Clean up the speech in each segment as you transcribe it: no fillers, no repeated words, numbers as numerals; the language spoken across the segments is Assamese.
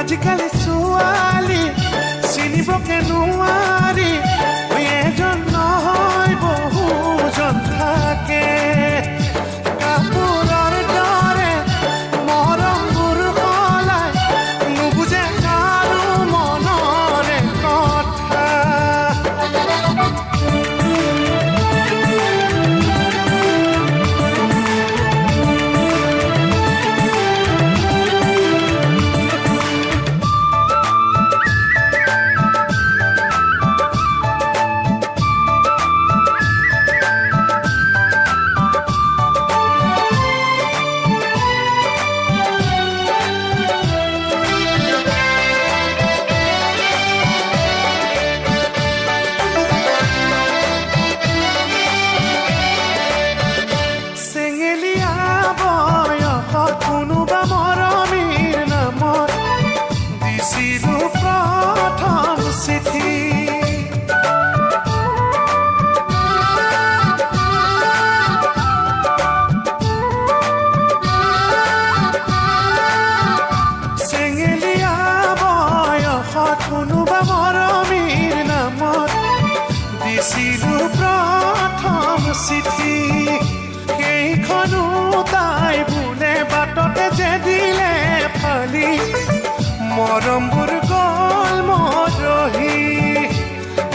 আজিকালি ছোৱালী চিনিবকে নোৱাৰি এজন নহয় বহুজন থাকে কাপোৰৰ দৰে মৰমবোৰ সলাই নুবুজে কাৰো মনৰে কথা মৰমবোৰ গল মৰহি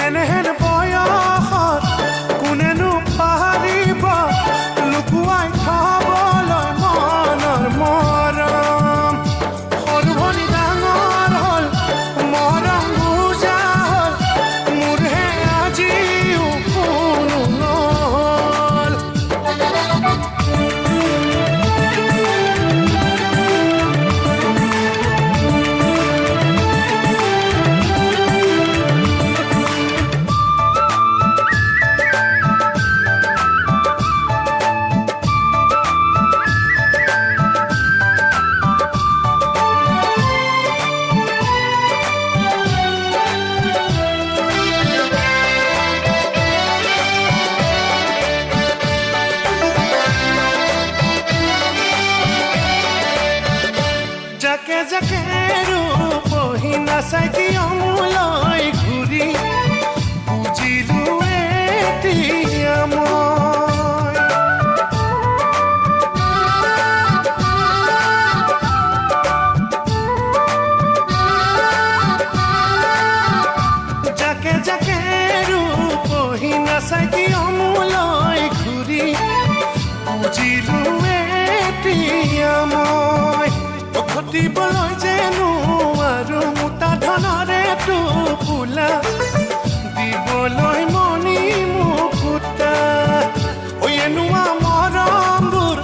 এনেহেন বয়সত কোনেনো পাৰিব লুকুৱাই থবলৈ মনৰ মৰম সৰু ভনী ডাঙৰ হ'ল মৰম বুজা হ'ল মোৰহে আজিও কোনো নহ'ল যাকে যাকে ৰূপহী নাচাকি অমূলৈ ঘূৰি বুজিলো এতিয়া মই যাকে যাকে ৰূপহী নাচাকি অমূলৈ ঘূৰি বুজিলো এতিয়া মই ঘটিবলৈ যেনো আৰু মোটা ধনৰে টোপোলা দিবলৈ মনি মুকুতা এনেকুৱা মৰমবোৰ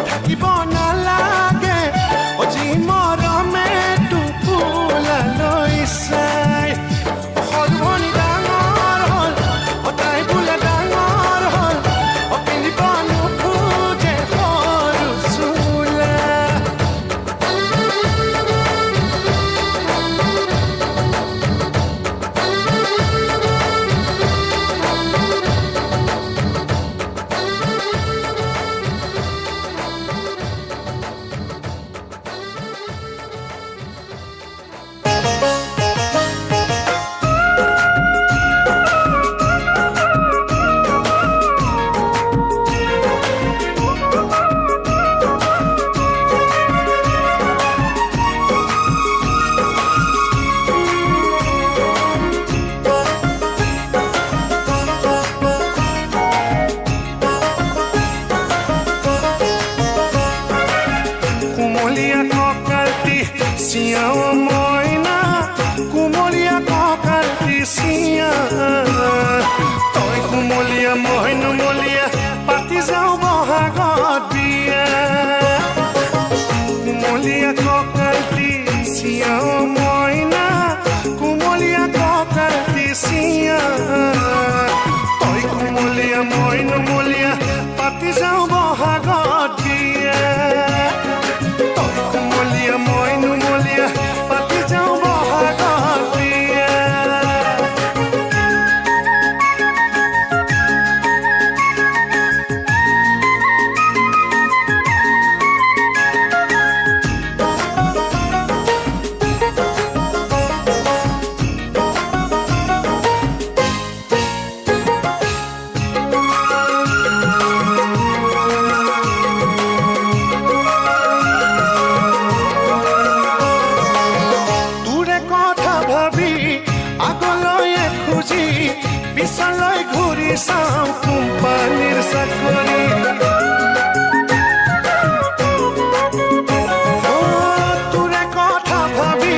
থাকিব নালাগে যি মৰমে টোপোলা লৈ চাই সৰু ভনী ডাঙৰ হ'ল তাই বোলে ডাঙৰ হ'ল পিন্ধিব নোখোজে সৰু চোলা কুমলীয়া কঁকালটি চিঞা তই কুমলীয়া মই নুমলীয়া পাতি যাওঁ বহাগত বিয়া কুমলীয়া কঁকালটি চিঞা মইনা কুমলীয়া কঁকালটি চিঞা তই কুমলীয়া মই নুমলীয়া পাতি যাওঁ বহাগত বিয়া তই কুমলীয়া মই নুমলীয়া চাওঁ কোম্পানীৰ চাকৰি তোৰে কথা ভাবি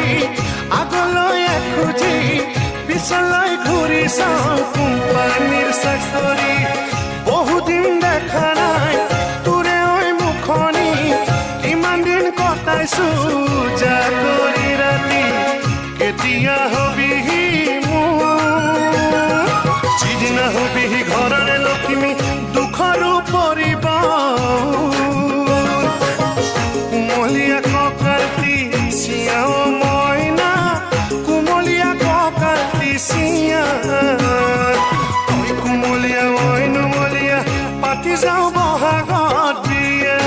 আগলৈ খুজি পিছলৈ ঘূৰি চাওঁ কোম্পানীৰ চাকৰি বহুদিন দেখা নাই তোৰে ঐ মুখনি কিমান দিন কটাইছো জাগৰি ৰাতি কেতিয়া হবিহি যিদিনা হবিহি ঘৰৰে লক্ষ্মী দুখৰো পৰিবাৰ কুমলীয়া ককাতি চিঞা মইনা কুমলীয়া ককাতি চিঞা ঐ কুমলীয়া ঐ নুমলীয়া পাতি যাওঁ বহাগত বিয়া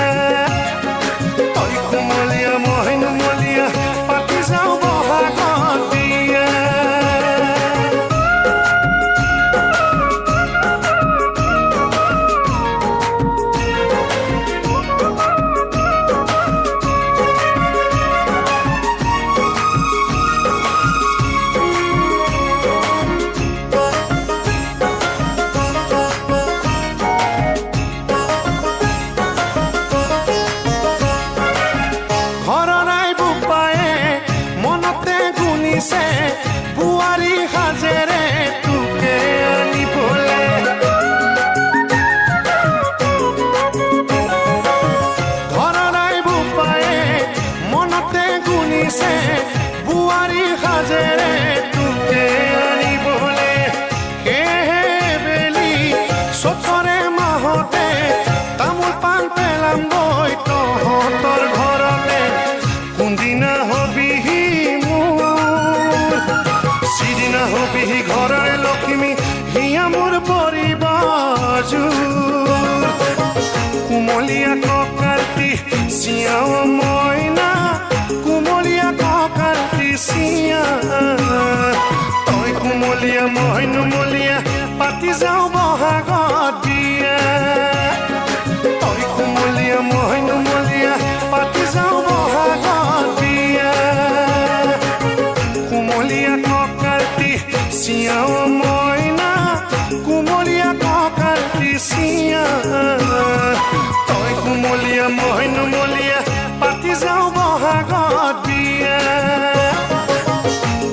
ঐ কুমলীয়া মই নুমলীয়া পাতি যাওঁ বহাগত বিয়া বুৱাৰী সাজেৰে তোকে আনিবলে ঘৰৰাই বোপায়ে মনতে গুনিছে বুৱাৰী সাজেৰে তোকে আনিবলে সেয়েহে বেলি চতৰে মাহতে তামোল পাণ পেলাম গৈ তহঁতৰ ঘৰতে কোনদিনা হবিহি যিদিনা হবিহি ঘৰৰে লক্ষ্মী হিয়া মোৰ পৰিবাৰ কুমলীয়া ককাতি চিঞা মইনা কুমলীয়া ককাতি চিঞা তই কুমলীয়া মই নুমলীয়া পাতি যাওঁ বহাগত বিয়া তই কুমলীয়া মই নুমলীয়া পাতি যাওঁ বহাগত বিয়া কুমলীয়া ককাতি চিঞা মইনা কুমলীয়া ককাতি চিঞা তই কুমলীয়া মই নুমলীয়া পাতি যাওঁ বহাগত বিয়া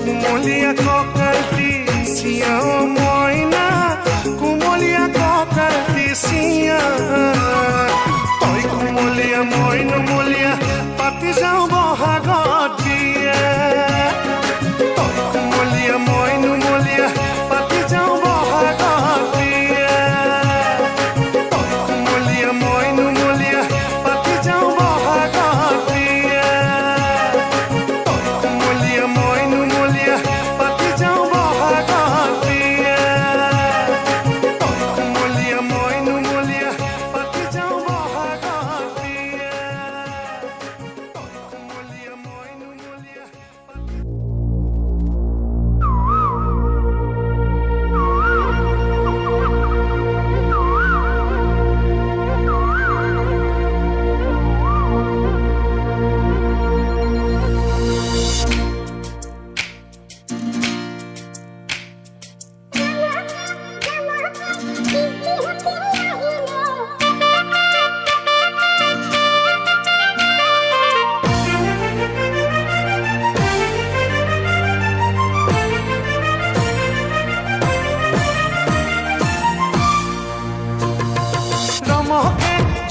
কুমলীয়া ককাতি চিঞা মইনা কুমলীয়া ককাতি চিঞা তই কুমলীয়া মই নুমলীয়া পাতি যাওঁ বহাগত বিয়া কুমলীয়া মই নুমলীয়া পাতি যাওঁ বহাগত বিয়া কুমলীয়া মই নুমলীয়া পাতি যাওঁ বহাগত বিয়া কুমলীয়া মই নুমলীয়া পাতি যাওঁ বহাগত বিয়া কুমলীয়া মই নুমলীয়া পাতি যাওঁ বহাগত বিয়া কুমলীয়া মই নুমলীয়া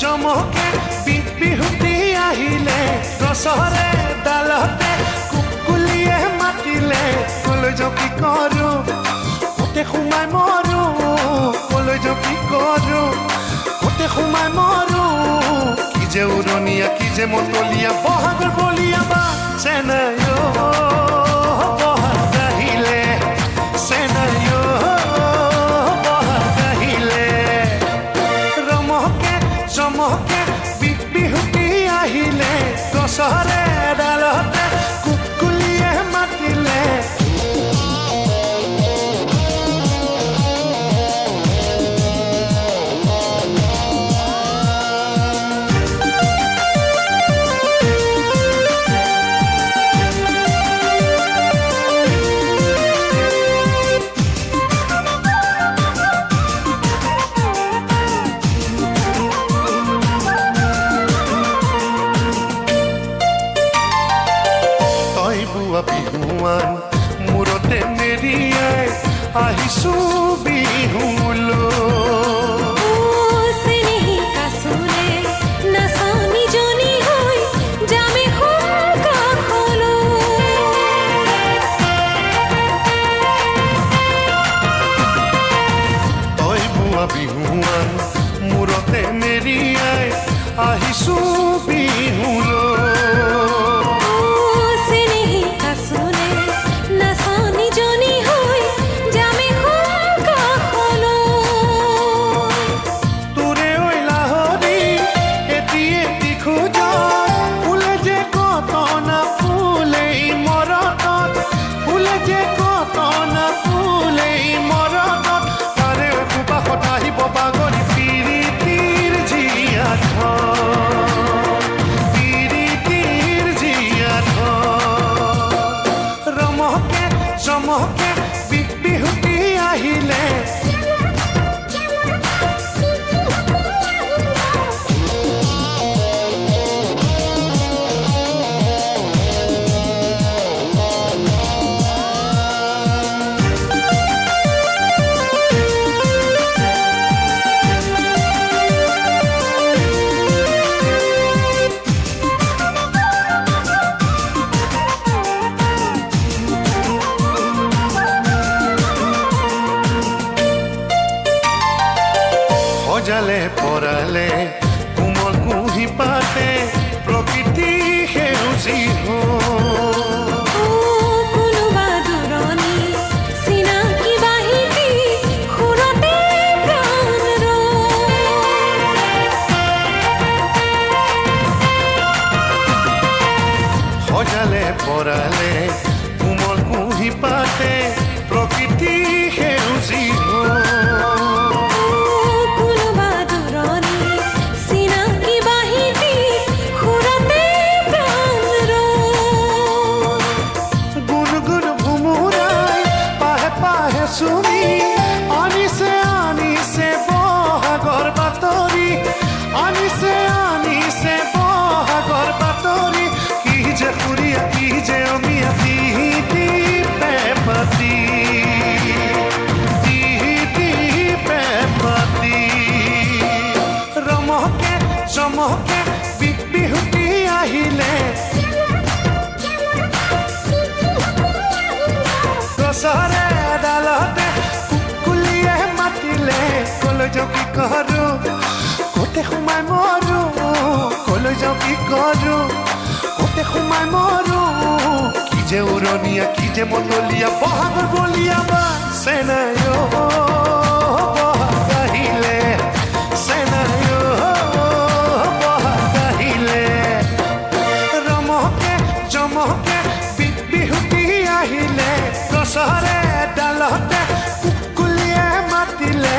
জমকে বিহুতি আহিলে গছৰে ডালতে কুকুলিয়ে মাতিলে কলৈ যাওঁ কি কৰোঁ কতে সোমাই মৰো কলৈ যাওঁ কি কৰোঁ কতে সোমাই মৰো কি যে উৰণীয়া কি যে মতলীয়া বহাগৰ বলীয়া বা চেনাই বহাগ আহিলে চেনাই চমকে বিহুতি আহিলে গছৰে ডালতে কুকুলিয়ে মাতিলে বোৱা বিহুৱান মূৰতে মেৰিয়াই আহিছো বিহুলৈ বিহুৱান মূৰতে মেৰিয়াই আহিছো বিহুলৈ তোৰে ঐ লাহৰি এটিয়ে খোজ ফুলে যে কতনা ফুলেই মৰতত ফুলে যে কতনা ফুলেই মৰতত তাৰে সুবাসত আহিব বাগৰি পিৰিতিৰ জীয়া পিৰিতিৰ জীয়া ৰমহকে চমহকে বিহুতি আহিলে সজালে পৰালে কোমল কুঁহি পাতে প্ৰকৃতি সেউজী সজালে পৰালে কোমল কুঁহি পাতে প্ৰকৃতি সেউজী চুমি আনিছে আনিছে বহাগৰ বাতৰি আনিছে আনিছে বহাগৰ বাতৰি কি যে খুৰীয়া কি যে অমিয়া তিহিতি পেপাতি ৰমহকে চমহকে বিহুতি আহিলে গছৰে ডালতে কুকুলিয়ে মাতিলে কলৈ যাওঁ কি কৰো ক'তে সোমাই মৰো কলৈ যাওঁ কি কৰো ক'তে সোমাই মৰো কি যে উৰণীয়া কি যে মতলীয়া বহাগৰ বলীয়া বা চেনাই বহাগ আহিলে চেনাই বহাগ আহিলে ৰমহকে জমহকে বিহুতি আহিলে গছৰে ডালতে কুকুলিয়ে মাতিলে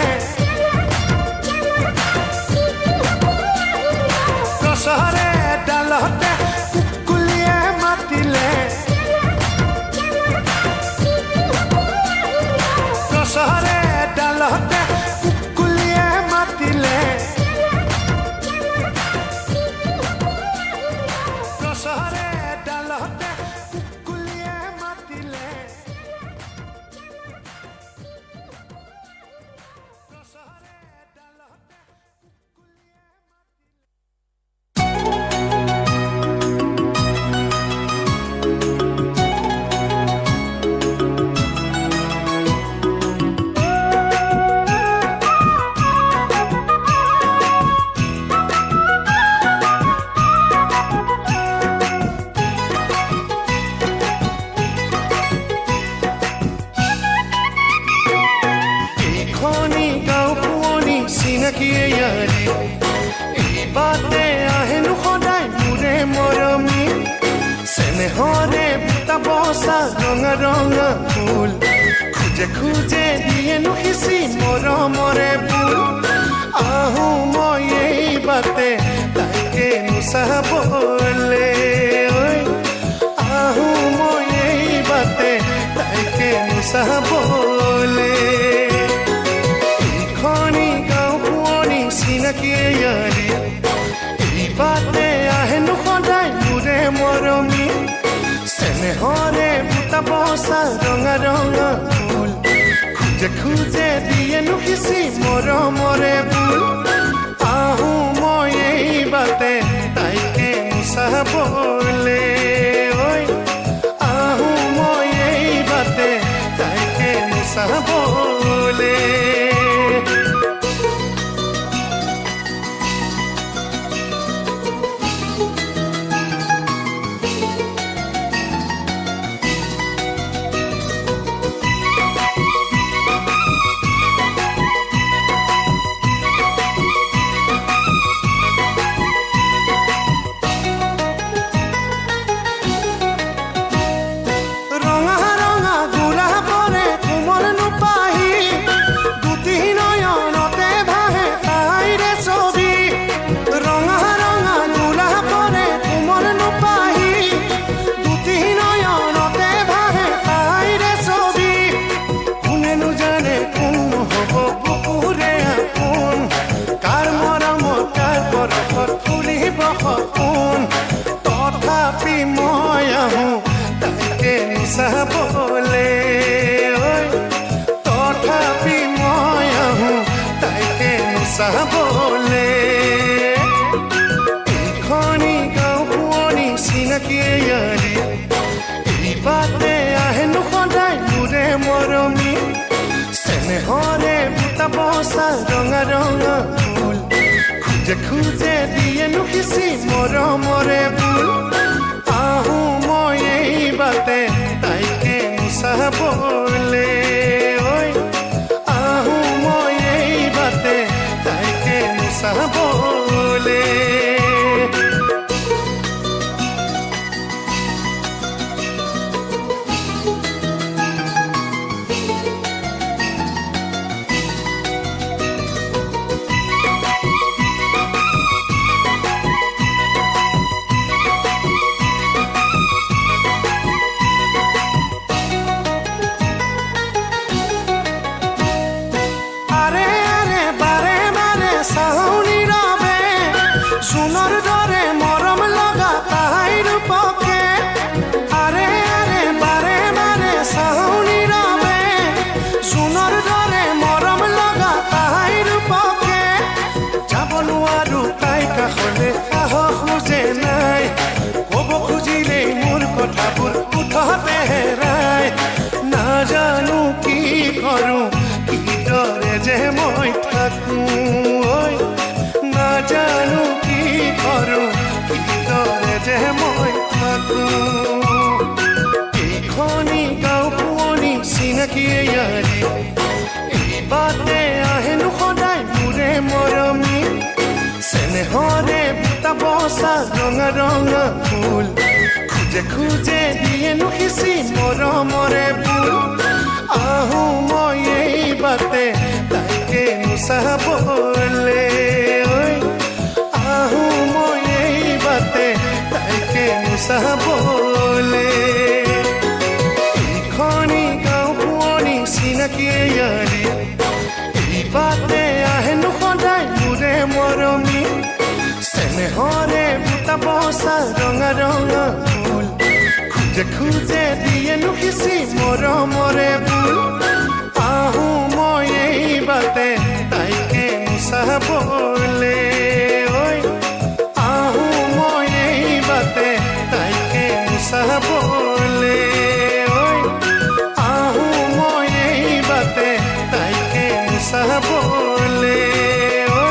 গছৰে ডালতে কুকুলিয়ে মাতিলে গছৰে ডালতে কুকুলিয়ে মাতিলে গছৰে ডালতে কুকুলিয়ে মাতিলে এই বাটে আহেনো সদায় মোৰে মৰমী চেনেহৰে বুটা বসা ৰঙা ৰঙা ফুল খুজে খুজে দিয়েনো সিঁচি মৰমৰে ফুল আহো মই এই বাটে তাইকে নুচাবলে আহো মই এই বাটে তাইকে নুচাবলে এই বাটে আহেনো সদায় মোৰে মৰমী চেনেহৰে বুটা বসা ৰঙা ৰঙা ফুল খুজে খুজে দিয়ে নুখিছি মৰমৰে ফুল আহো মই এই বাটে তাইকে চাবলে ঐ আহো মই এই বাটে তাইকে চাবলে তথাপি মই আহো তাইকে চাবলে ঐ তথাপি মই আহো তাইকে চাবলে এইখনি গাঁও পুৰণি চিনাকি ইয়াৰি এই বাটে আহেনো সদায় মোৰে মৰমী চেনেহৰে বুটা বসা ৰঙা ৰঙা ফুল খুজে খুজে দিয়ে নুখিছি মৰমৰে ফুল আহো মই এই বাটে তাইকে চাবলে ঐ আহো মই এই বাটে তাইকে চাবলে সোণৰ দৰে মৰম লগা তাইৰ পকে আৰে আৰে বাৰে বাৰে চাউনি ৰবে সোণৰ দৰে মৰম লগা তাইৰ পকে যাব নোৱাৰো তাই কাষলে সাহস খোজে নাই ক'ব খুজিলেই মোৰ কথাবোৰ উঠতে হেৰাই নাজানো কি কৰোঁ কিদৰে যে মই থাকোঁ ঐ নাজানো কি কৰোঁ কিদৰে যে মই থাকোঁ এইখনি গাঁও পুৰণি চিনাকি ইয়াৰি এই বাটে আহেনো সদায় মোৰে মৰমী চেনেহৰে বুটা বসা ৰঙা ৰঙা ফুল খুজে খুজে দিয়ে নুখিছি মৰমৰে ফুল আহো মই এই বাটে তাইকে চাবলে আহো মই এই বাটে তাইকে চাবলে এইখনি গাঁও পুৰণি চিনাকি ইয়াৰি এই বাটে আহেনো সদায় মোৰে মৰমী চেনেহৰে বুটা বসা ৰঙা ৰঙা ফুল খুজে খুজে দিয়ে নুখিছি মৰমৰে ফুল আহো মই এই বাটে তাইকে চাবলে ঐ আহো মই এই বাটে তাইকে চাবলে ঐ আহো মই এই বাটে তাইকে চাবলে ঐ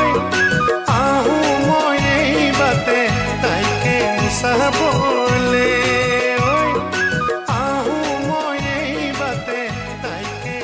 আহো মই এই বাটে তাইকে চাবলে ঐ আহো মই এই বাটে তাইকে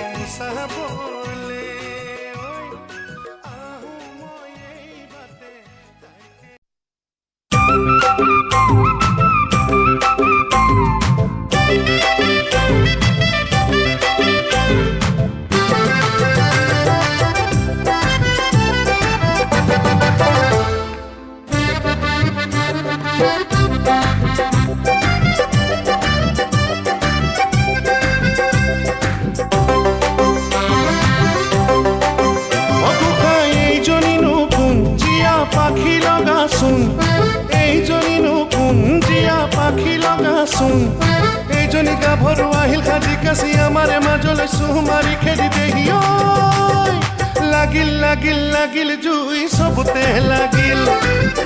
সাজি কাছি আমাৰে মাজলৈ চুহ মাৰি খেদি দেহি ঐ লাগিল লাগিল লাগিল জুই চবতে লাগিল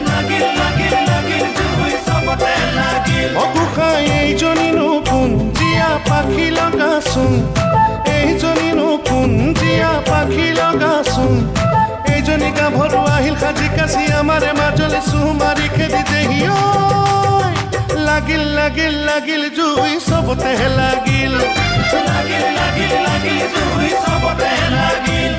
লাগিল লাগিল লাগিল জুই চবতে লাগিল অকুখাই এইজনীনো কোন জীয়া পাখি লগাচোন এইজনীনো কোন জীয়া পাখি লগাচোন এইজনী গাভৰু আহিল সাজি কাছি আমাৰে মাজলৈ চুহ মাৰি খেদি দেহি ঐ লাগিল লাগিল লাগিল জুই চবতে লাগিল লাগিল লাগিল লাগিল জুই চবতে লাগিল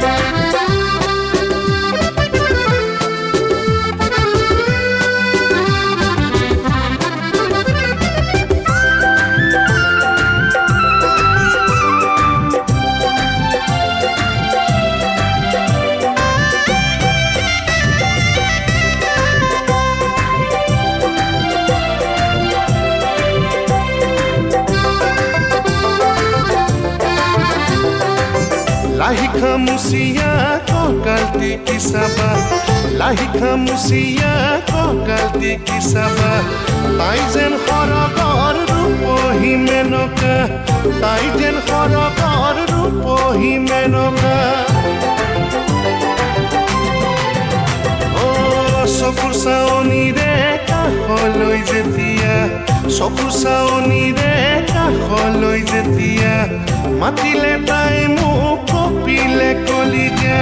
Lahi khamusiya ko galti ki sabab Lahi khamusiya ko galti ki sabab Tai jen khorogor rupohi menoka Tai jen khorogor rupohi menoka Oh sokur saoni re kaholoi jetia Sokur saoni re kaholoi jetia Matile tai মোক কপিলে কলিজা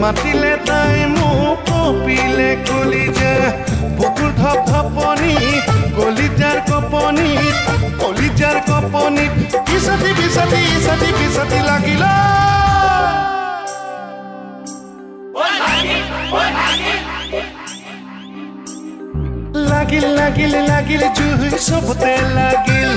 মাতিলে তাই মোক কপিলে কলিজা বুকুৰ ধপ ধপনি কলিজাৰ কপনিত বিছাতি বিছাতি ইছাতি বিছাতি লাগিল লাগিল লাগিল লাগিল জুই চবতে লাগিল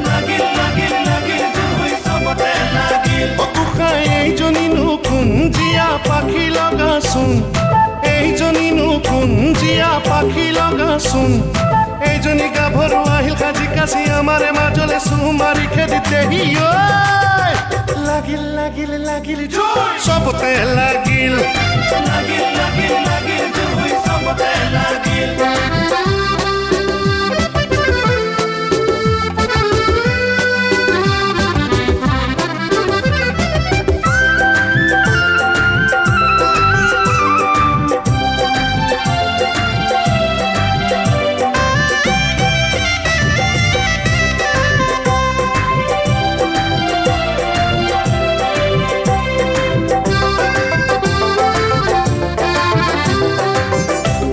লাগিল লাগিল লাগিল জুই চবতে লাগিল অকুখাই এইজনীনো কোন জীয়া পাখি লগাচোন এইজনীনো কোন জীয়া পাখি লগাচোন এইজনী গাভৰু আহিল সাজি কাছি আমাৰে মাজলৈ চুহ মাৰি খেদি দেহি ঐ লাগিল লাগিল লাগিল জুই চবতে লাগিল লাগিল লাগিল লাগিল জুই চবতে লাগিল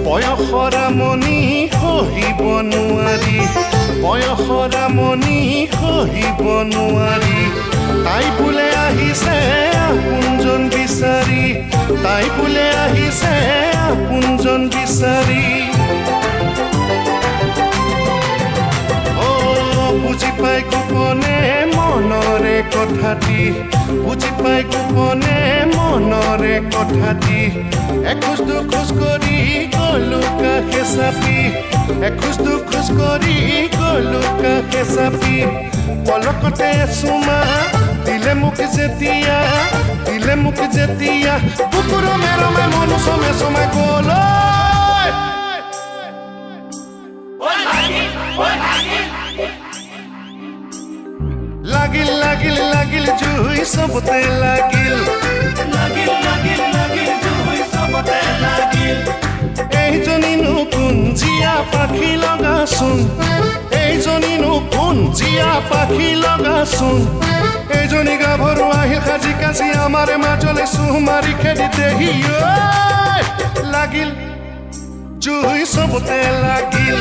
বয়সৰামনি সহিব নোৱাৰি বয়সৰামনি সহিব নোৱাৰি তাই বোলে আহিছে আপোনজন বিচাৰি তাই বোলে আহিছে আপোনজন বিচাৰি বুজি পাই গোপনে মনৰে কথাটি বুজি পাই গোপনে মনৰে কথাটি এখোজ দুখোজ কৰি গলো কাষে চাপি এখোজ দুখোজ কৰি গলো কাষে চাপি পলকতে চুমা দিলে মোক যেতিয়া কুকুৰ মেৰমে মনো চমে চমে গ'ল লাগিল লাগিল লাগিল জুই চবতে লাগিল লাগিল লাগিল লাগিল জুই চবতে লাগিল এইজনীনো কোন জীয়া পাখি লগাচোন এইজনীনো কোন জীয়া পাখি লগাচোন এইজনী গাভৰু আহিল সাজি কাছি আমাৰে মাজলৈ চুহ মাৰি খেদি দেহি ঐ লাগিল জুই চবতে লাগিল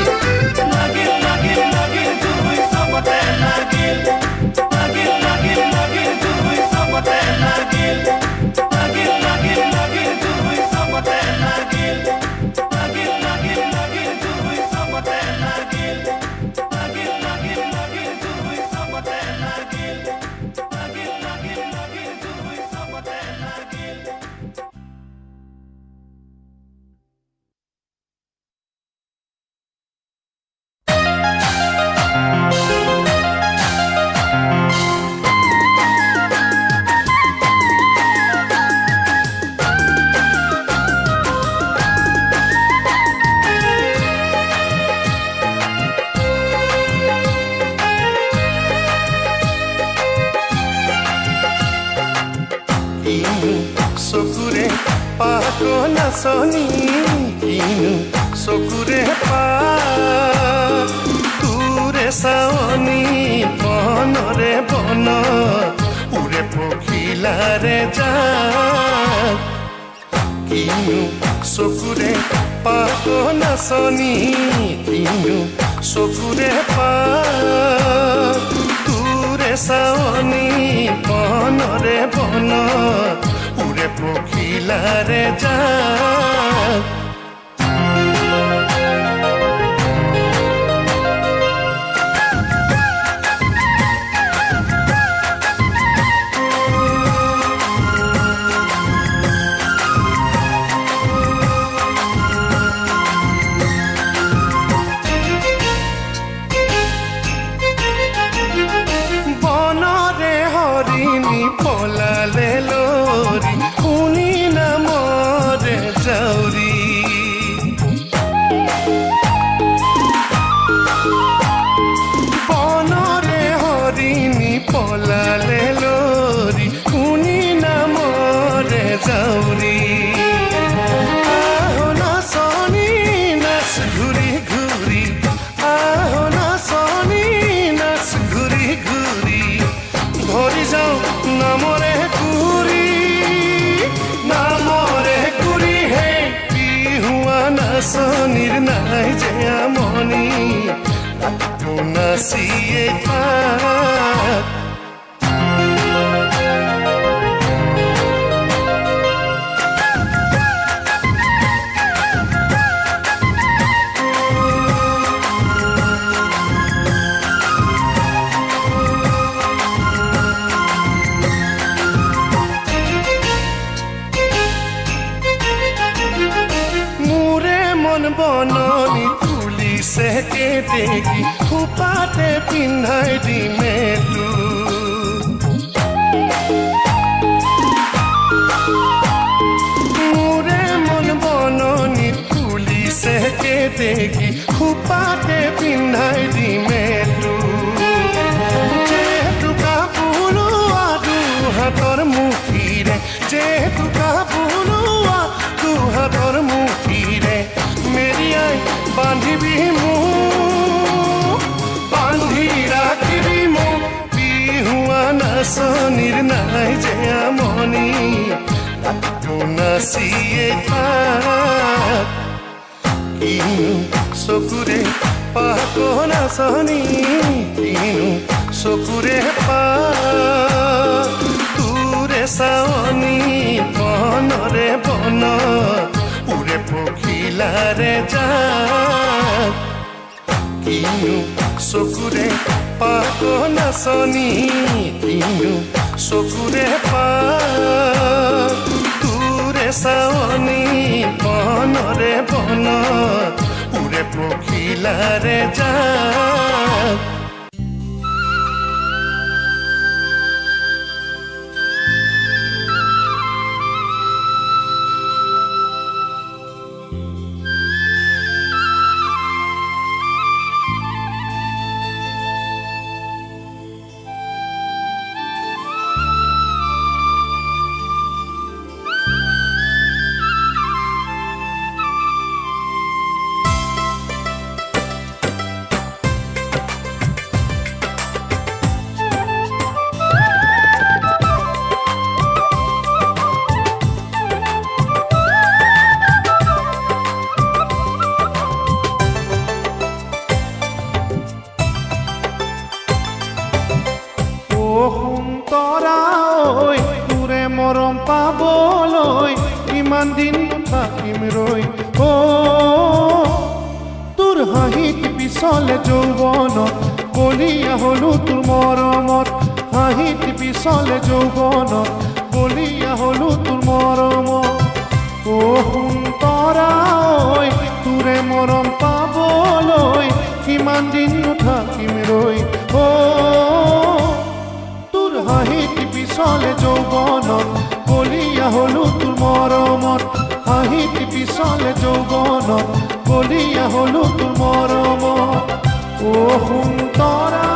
লাগিল লাগিল লাগিল জুই চবতে লাগিল লাগিল লাগিল লাগিল জুই চবতে লাগিল লাগিল লাগিল লাগিল জুই চবতে লাগিল লাগিল লাগিল লাগিল জুই চবতে লাগিল লাগিল লাগিল লাগিল জুই চবতে লাগিল লাগিল লাগিল লাগিল জুই চবতে লাগিল চকুৰে পাক নাচনি কিনো চকুৰে পাক তোৰে চাৱনি মনৰে বন উৰে পখিলাৰে যাক কিনো চকুৰে পাক নাচনি কিনো চকুৰে পাক তোৰে চাৱনি মনৰে বন উৰে পখিলাৰে যাক পলালে লৰি শুনি নামৰে যাউৰি বনৰে হৰিণী পলালে লৰি শুনি নামৰে যাউৰি আহ নাচনি নাচ ঘূৰি ঘূৰি আহ নাচনি নাচ ঘূৰি ঘূৰি ধৰি যাওঁ নামৰে কুৰি হে কি হুৱা নাচনিৰ নাই যে আমনি তাকো নাচিয়ে থাক বননি তুলিছে কেতেকী খোপাতে পিন্ধাই দিমেটো মোৰে মন বননি তুলিছে কেতেকী খোপাতে পিন্ধাই দিমেটো যেহেতু কাপোলোৱা দুহাতৰ মুঠিৰে যেহেতু কাপোলোৱা দুহাতৰ মুঠিৰে মেৰিয়াই বান্ধিবি মোক বান্ধি ৰাখিবি মোক বিহুৱা নাচনিৰ নাই যে আমনি তাকো নাচিয়ে থাক কিনো চকুৰে পাক নাচনি কিনো চকুৰে পাক তোৰে চাৱনি মনৰে বন উৰে পখিলাৰে যাক কিনো চকুৰে পাক নাচনি কিনো চকুৰে পাক তোৰে চাৱনি মনৰে বন উৰে পখিলাৰে যাক মৰম পাবলৈ ইমান দিন থাকিম ৰৈ তোৰ হাঁহিত পিছলে যৌৱনত বলিয়া হলো তোৰ মৰমত হাঁহিত পিছলে যৌৱনত বলিয়া হলো তোৰ মৰমত সুন্তৰা তোৰে মৰম পাবলৈ ইমান দিন থাকিম ৰৈ তোৰ হাঁহিত পিছলে যৌৱনত বলিয়া হলো তোৰ মৰমত হাঁহিত পিছলে যৌৱনত বলিয়া হলো তোৰ মৰমত সুন্তৰা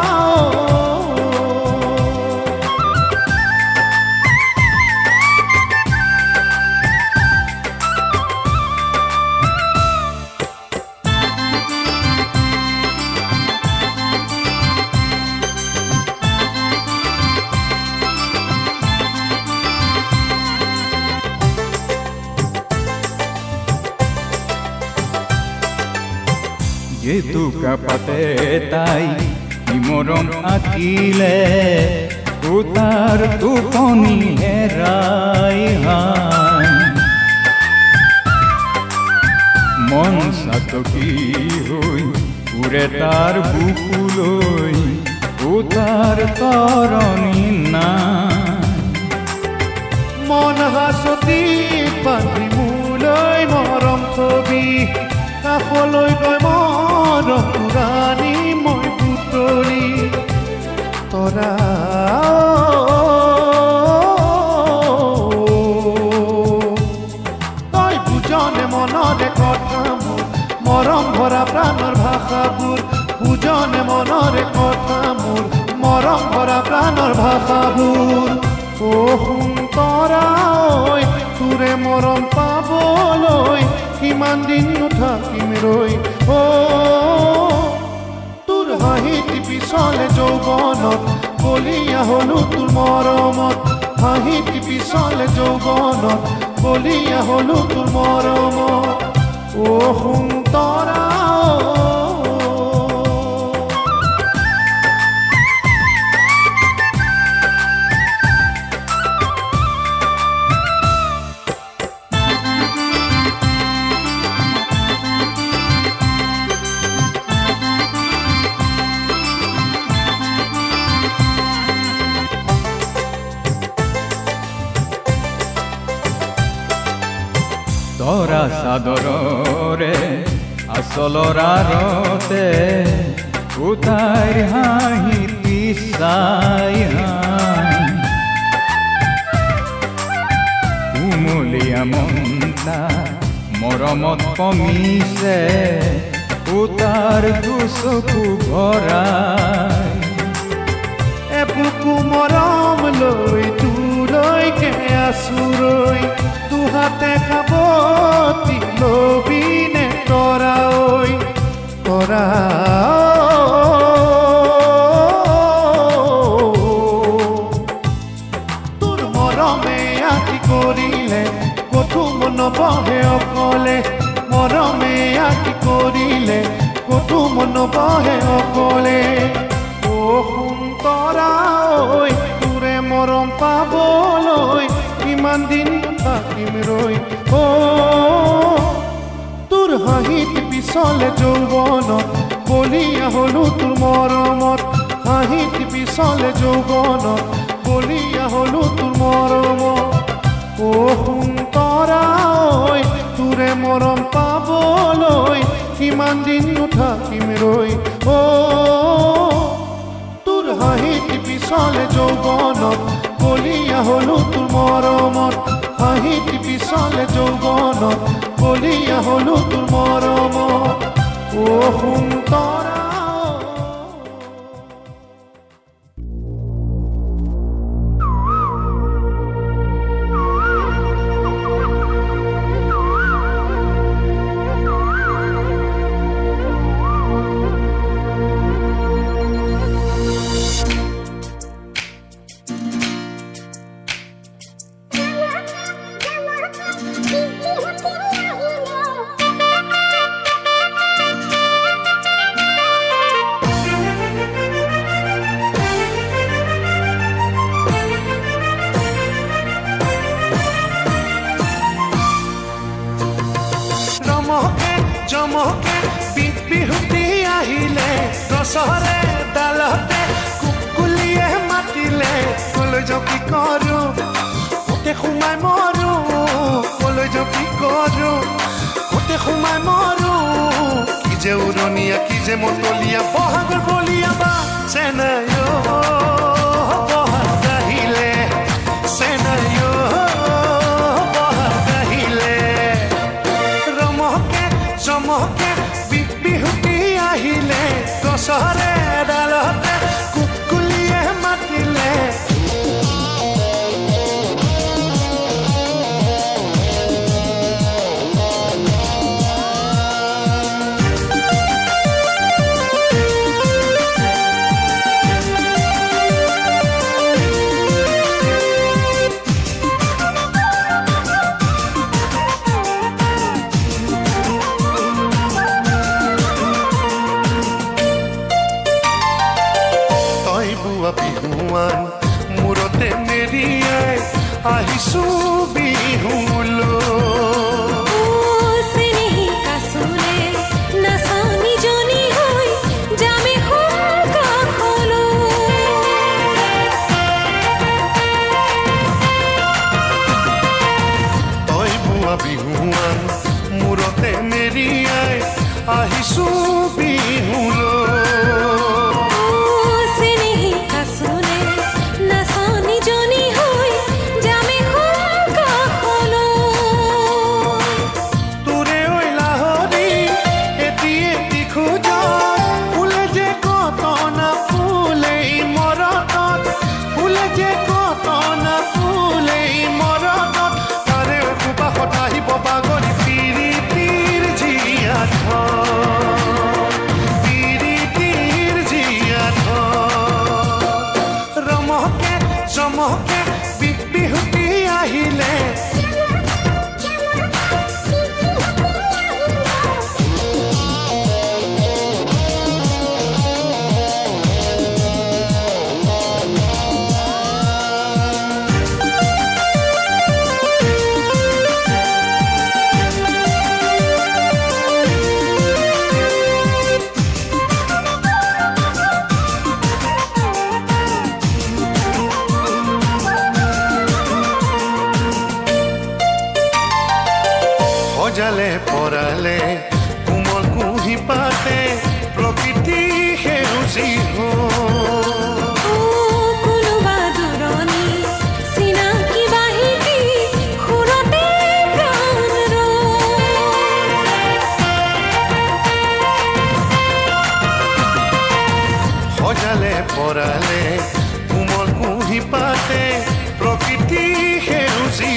জেতুকা পাতে তাই কি মৰম আঁকিলে তাৰ টোপনি হেৰাই হায় মন চাতকি হৈ উৰে তাৰ বুকুলৈ তাৰ তৰণি নাই মন হাসতি পাতি মোলৈ মৰম ছবি কাষলৈ গৈ মৰম ৰাণী মই পুতলি তৰা তই বুজনে মনৰে কথা মোৰ মৰম ভৰা প্ৰাণৰ ভাষাবোৰ বুজনে মনৰে কথা মোৰ মৰম ভৰা প্ৰাণৰ ভাষাবোৰ ও সুন্তৰা ঐ তোৰে মৰম পাবলৈ কিমান দিন থাকিম ৰৈ ও তোৰ হাঁহিটি পিছলে যৌৱনত বলিয়া হলো তোৰ মৰমত হাঁহিটি পিছলে যৌৱনত বলিয়া হলো তোৰ মৰমত ও সুন্তৰা তৰা চাদৰৰে আচলৰ আৰতে তাইৰ হাঁহি পিছাই কুমলীয়া মনটা মৰমত কমিছে তাৰ দুচকু ভৰাই এবুকু মৰম লৈ তোলৈকে আছো ৰৈ দুহাতে খাবতি লবিনে তৰা ঐ তৰা তোৰ মৰমে আঁকি কৰিলে কতো মন বহে অকলে মৰমে আঁকি কৰিলে কতো মন বহে অকলে ও সুন্তৰা ঐ তোৰে মৰম পাবলৈ কিমান দিন থাকিম ৰৈ ও তোৰ হাঁহিত পিছলে যৌৱনত বলিয়া হলো তোৰ মৰমত হাঁহিত পিছলে যৌৱনত বলিয়া হলো তোৰ মৰমত ও সুন্তৰা ঐ তোৰে মৰম পাবলৈ কিমান দিন থাকিম ৰৈ ও তোৰ হাঁহিত পিছলে যৌৱনত বলিয়া হলো তোৰ মৰমত হাঁহিত পিছলে যৌৱনত বলিয়া হলো তোৰ মৰমত ও সুন্তৰা জমকে বিহুতি আহিলে গছৰে ডালতে কুকুলিয়ে মাতিলে কলৈ যাওঁ কি কৰোঁ কোতে সোমাই মৰো কলৈ যাওঁ কি কৰোঁ কোতে সোমাই মৰো কি যে উৰণীয়া কি যে মতলীয়া বহাগৰ বলিয়া বা চেনাই বহাগ আহিলে চেনাই বহাগ আহিলে চমকে বিহুতি আহিলে গছৰে ডালতে কুকুলিয়ে মাতিলে বিহুৱান মূৰতে মেৰিয়াই আহিছো বিহুলৈ বিহুৱান মূৰতে মেৰিয়াই আহিছো বিহুলৈ তোৰে ঐ লাহৰি এটিয়ে খোজ ফুলে যে কটনা ফুলেই মৰতত ফুলে যে কটনা ফুলেই মৰতত তাৰে সুবাসত আহিব বাগৰি পিৰিতিৰ জীয়াত পিৰিতিৰ জীয়াত ৰমকে চমকে বিহুতি আহিলে সজালে পৰালে কোমল কুঁহি পাতে প্ৰকৃতি সেউজী সজালে পৰালে কোমল কুঁহি পাতে প্ৰকৃতি সেউজী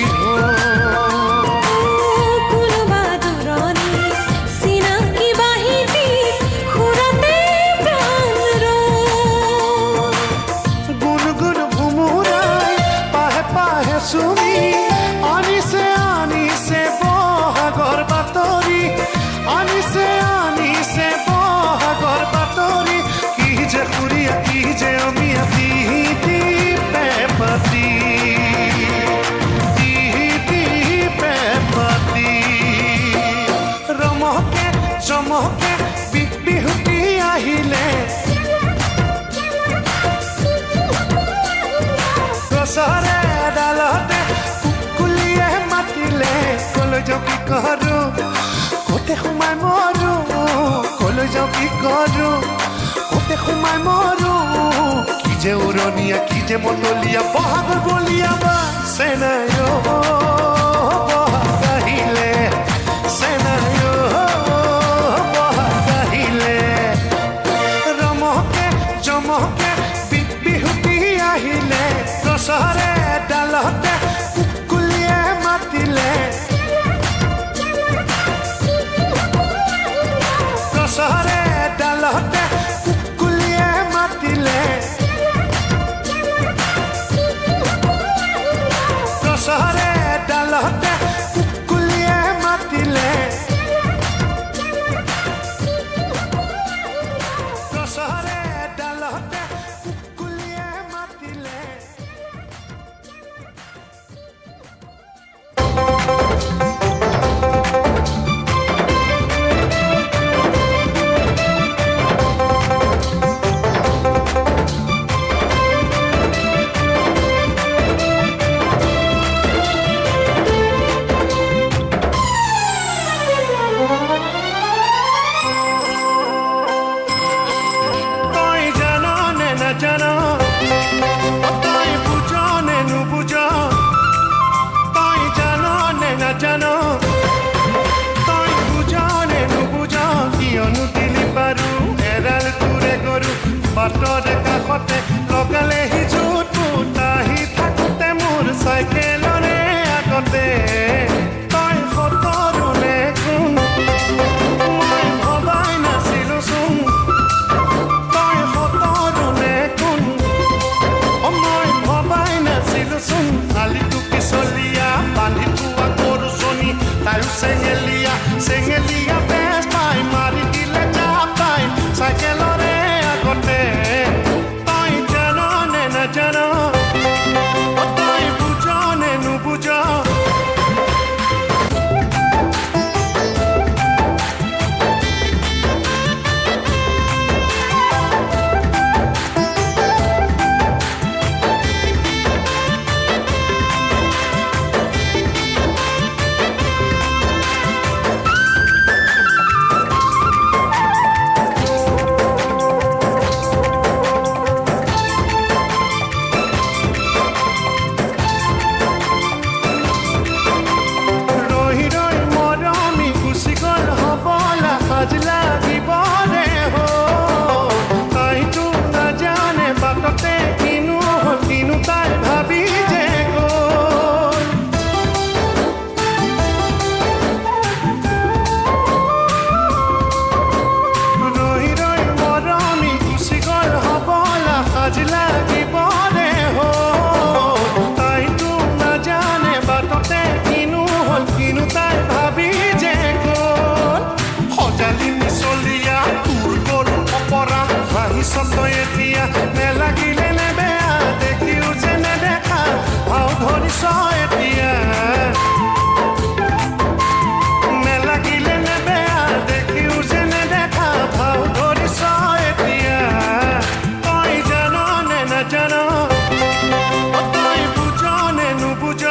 চুমি আনিছে আনিছে বহাগৰ বাতৰি আনিছে আনিছে বহাগৰ বাতৰি কি যে খুৰীয়া কি যে অমিয়া তিহি পেপাতি ৰমকে চমকে বিহুতি আহিলে গছৰে ডালতে কুকুলিয়ে মাতিলে কলৈ যাওঁ কি কৰো ক'তে সোমাই মৰো কলৈ যাওঁ কি কৰো ক'তে সোমাই মৰো কি যে উৰণীয়া কি যে মতলীয়া বহাগৰ বলীয়া বা চেনাই বহাগ আহিলে চেনাই বহাগ আহিলে ৰমকে চমকে বিহুতি আহিলে গছৰে ডালতে কুকুলিয়ে মাতিলে গছৰে ডালতে কুকুলিয়ে মাতিলে গছৰে ডালতে কুকুলিয়ে মাতিলে গছৰে ডালতে কুকুলিয়ে মাতিলে বাটৰে কাষতে লগালে হিজুত পুতাহি থাকোতে মোৰ চাইকেলৰে আগতে তই সতৰুলে কোন মই ভবাই নাছিলো চোন তই সতৰুলে কোন মই ভবাই নাছিলো চোন আলিটো পিছলীয়া বান্ধি থোৱা গৰুজনী তাইও চেঙেলীয়া চেঙেলীয়া বেজ পাই মাৰি দিলে জাপ তাই চাইকেলৰে আগতে তই জান নে নাজান পিছত তই এতিয়া নেলাগিলে নে বেয়া দেখিও যে নেদেখা ভাও ধৰিছ এতিয়া নেলাগিলে নে বেয়া দেখিও যে নেদেখা ভাও ধৰিছ এতিয়া তই জান নে নাজান তই বুজ নে নুবুজ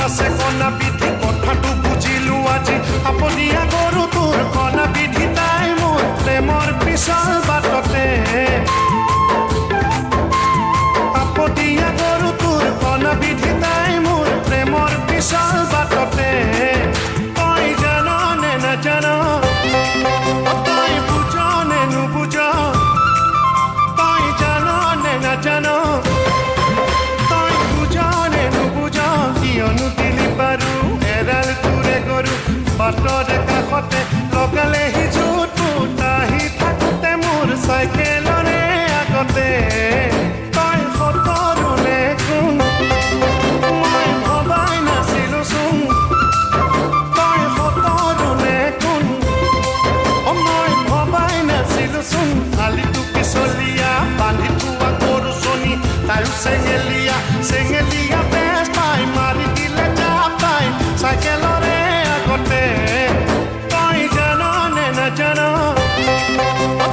আছে কণা বিধি কথাটো বুজিলো আজি আপদিয়া গৰু তোৰ কণা বিধি তাই মোৰ প্ৰেমৰ পিছল বাটতে আপদিয়া গৰু তোৰ কণা বিধি তাই মোৰ প্ৰেমৰ পিছল বাটতে তই জান নে নাজান তই বুজ নে নুবুজ তই জান নে নাজান তই বুজ নে নুবুজ কিয়নো দিলি বাৰু এৰাল তোৰে গৰু বাটৰে কাষতে লগালে সিজুত পুত আহি থাকোঁতে মোৰ চাইকেলৰে আগতে তই সতৰুলে কোন মই ভবাই নাছিলো চোন তই সতৰুলে কোন মই ভবাই নাছিলো চোন আলিটো পিছলীয়া বান্ধি থোৱা গৰু চনি তাইও চেঙেলীয়া চেঙেলীয়া বেজ পাই মাৰি দিলে জাপ পাই চাইকেলৰে আগতে তই জান নে নাজান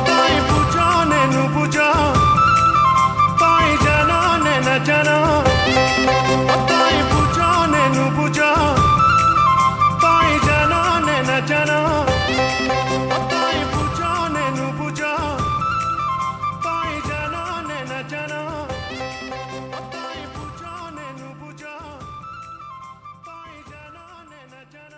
তই বুজ নে নুবুজ তই জান নে নাজান তই বুজ নে নুবুজ তই জান নে নাজান তই বুজ নে নুবুজ তই জান নে নাজান তই বুজ নে নুবুজ তই জান নে নাজান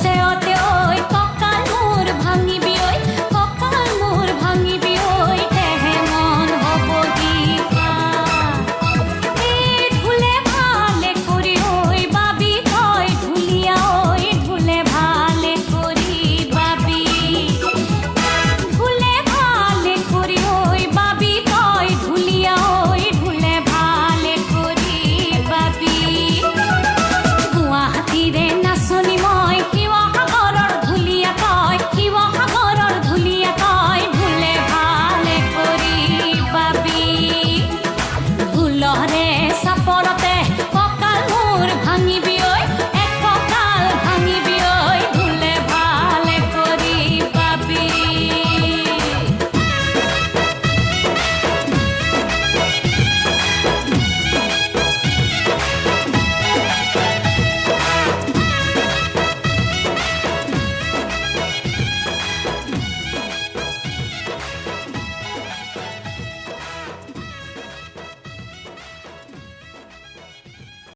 আছে অতি